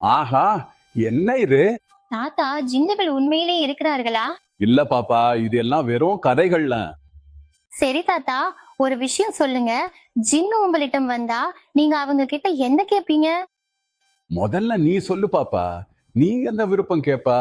ஆஹா, என்ன இது? தாத்தா, ஜின்னுகள் உண்மையிலே இருக்கிறார்களா? இல்ல பாப்பா, இது எல்லாம் வெறும் கதைகள்ல. சரி தாத்தா, ஒரு விஷயம் சொல்லுங்க. ஜின்னு உங்களிடம் வந்தா நீங்க அவங்க கிட்ட என்ன கேப்பீங்க? முதல்ல நீ சொல்லு பாப்பா. நீ என்ன விருப்பம் கேப்பா?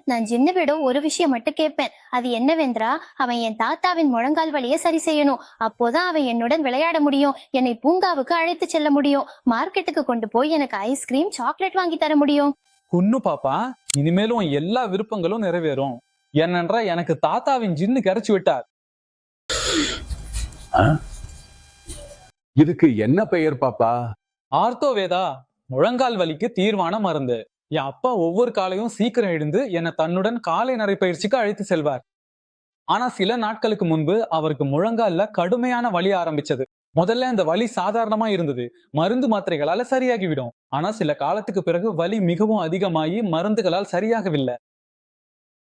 நான் ஜின்னுவிடம் ஒரு விஷயம் மட்டும் கேட்பேன். அது என்னவென்றா, அவன் என் தாத்தாவின் முழங்கால் வலியை சரி செய்யணும். அப்போதான் அவன் என்னுடன் விளையாட முடியும், என்னை பூங்காவுக்கு அழைத்து செல்ல முடியும், மார்க்கெட்டுக்கு கொண்டு போய் எனக்கு ஐஸ்கிரீம், சாக்லேட் வாங்கி தர முடியும். குன்னு பாப்பா, இனிமேலும் எல்லா விருப்பங்களும் நிறைவேறும். ஏனென்றா எனக்கு தாத்தாவின் ஜின்னு கிடைச்சு விட்டார். இதுக்கு என்ன பெயர் பாப்பா? ஆர்த்தோவேதா, முழங்கால் வலிக்கு தீர்வான மருந்து. என் அப்பா ஒவ்வொரு காலையும் சீக்கிரம் எழுந்து என்னை தன்னுடன் காலை நடைப்பயிற்சிக்கு அழைத்து செல்வார். ஆனா சில நாட்களுக்கு முன்பு அவருக்கு முழங்கால்ல கடுமையான வலி ஆரம்பிச்சது. முதல்ல அந்த வலி சாதாரணமா இருந்தது, மருந்து மாத்திரைகளால சரியாகிவிடும். ஆனா சில காலத்துக்கு பிறகு வலி மிகவும் அதிகமாகி மருந்துகளால் சரியாகவில்லை.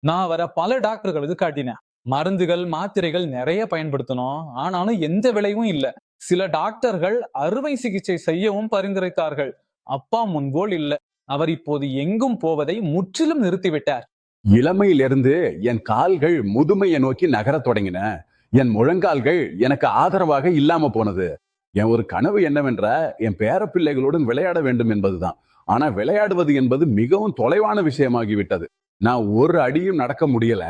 நான் அவரை பல டாக்டர்களுக்கு காட்டினேன். மருந்துகள் மாத்திரைகள் நிறைய பயன்படுத்தணும், ஆனாலும் எந்த விளைவும் இல்லை. சில டாக்டர்கள் அறுவை சிகிச்சை செய்யவும் பரிந்துரைத்தார்கள். அப்பா முன்போல் இல்லை. அவர் இப்போது எங்கும் போவதை முற்றிலும் நிறுத்திவிட்டார். இளமையிலிருந்து என் கால்கள் முதுமையை நோக்கி நகரத் தொடங்கின. என் முழங்கால்கள் எனக்கு ஆதரவாக இல்லாம போனது. என் ஒரு கனவு என்னவென்ற, என் பேர பிள்ளைகளுடன் விளையாட வேண்டும் என்பதுதான். ஆனா விளையாடுவது என்பது மிகவும் தொலைவான விஷயமாகிவிட்டது. நான் ஒரு அடியும் நடக்க முடியல.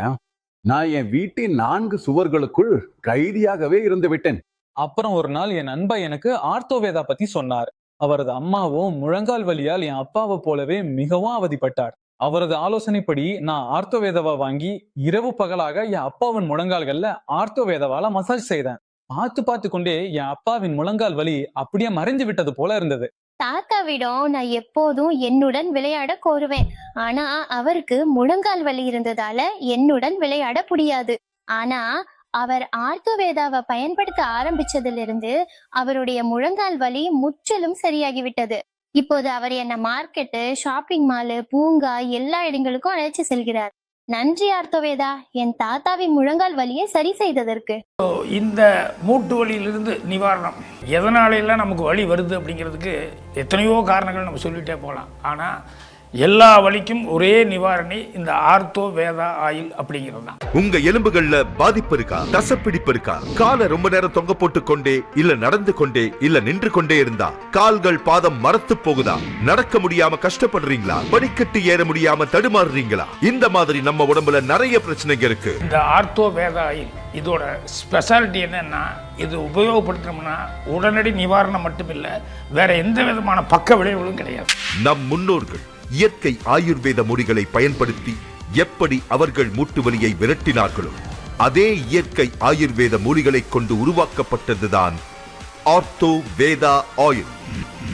நான் என் வீட்டின் 4 சுவர்களுக்குள் கைதியாகவே இருந்து விட்டேன். அப்புறம் ஒரு நாள் என் நண்பா எனக்கு ஆர்த்தோவேதா பத்தி சொன்னார். அவரது அம்மாவும் முழங்கால் வலியால் என் அப்பாவை போலவே மிகவும் அவதிப்பட்டார். அவரது ஆலோசனைப்படி நான் ஆர்த்தோவேதாவை வாங்கி இரவு பகலாக என் அப்பாவின் முழங்கால்கள்ல ஆர்த்தோவேதாவால மசாஜ் செய்தேன். பார்த்து கொண்டே என் அப்பாவின் முழங்கால் வலி அப்படியே மறைஞ்சு விட்டது போல இருந்தது. தாத்தாவிடம் நான் எப்போதும் என்னுடன் விளையாட கோருவேன். ஆனா அவருக்கு முழங்கால் வலி இருந்ததால என்னுடன் விளையாட முடியாது. ஆனா அவர் ஆர்த்தோவேதாவை பயன்படுத்த ஆரம்பிச்சதிலிருந்து அவருடைய முழங்கால் வலி முற்றிலும் சரியாகிவிட்டது. இப்போது அவர் என்ன மார்க்கெட்டு, ஷாப்பிங் மாலு, பூங்கா எல்லா இடங்களுக்கும் அழைச்சு செல்கிறார். நன்றி ஆர்த்தோவேதா, என் தாத்தாவின் முழங்கால் வலியை சரி செய்ததற்கு. இந்த மூட்டு வலியிலிருந்து நிவாரணம் எதனால எல்லாம் நமக்கு வலி வருது அப்படிங்கிறதுக்கு எத்தனையோ காரணங்கள் நம்ம சொல்லிட்டே போகலாம். ஆனால் எல்லா வலிக்கும் ஒரே நிவாரணி இந்த ஆர்த்தோவேதா ஆயில் அப்படிங்கிறது தான். உங்க எலும்புகள்ல பாதிப்பு இருக்கா, தசப்பிடிப்பு இருக்கா, காலை ரொம்ப நேரம் தொங்க போட்டு கொண்டே இல்ல நடந்து கொண்டே இல்ல நின்று கொண்டே இருந்தா கால்கள் பாதம் மரத்து போகுதா, நடக்க முடியாம கஷ்டப்படுறீங்களா, படிக்கட்டு ஏற முடியாம தடுமாறுறீங்களா, இந்த மாதிரி நம்ம உடம்புல நிறைய பிரச்சனைங்க இருக்கு. இந்த ஆர்த்தோவேதா ஆயில் இதோட ஸ்பெஷாலிட்டி என்னன்னா, இது உபயோகப்படுத்தினோம்னா உடனடி நிவாரணம் மட்டுமில்லை, வேற எந்த விதமான பக்க விளைவுகளும் கிடையாது. நம் முன்னோர்கள் இயற்கை ஆயுர்வேத முறைகளை பயன்படுத்தி எப்படி அவர்கள் மூட்டு வலியை விரட்டினார்களோ அதே இயற்கை ஆயுர்வேத மூலிகளை கொண்டு உருவாக்கப்பட்டதுதான் ஆர்த்தோவேதா ஆயில்.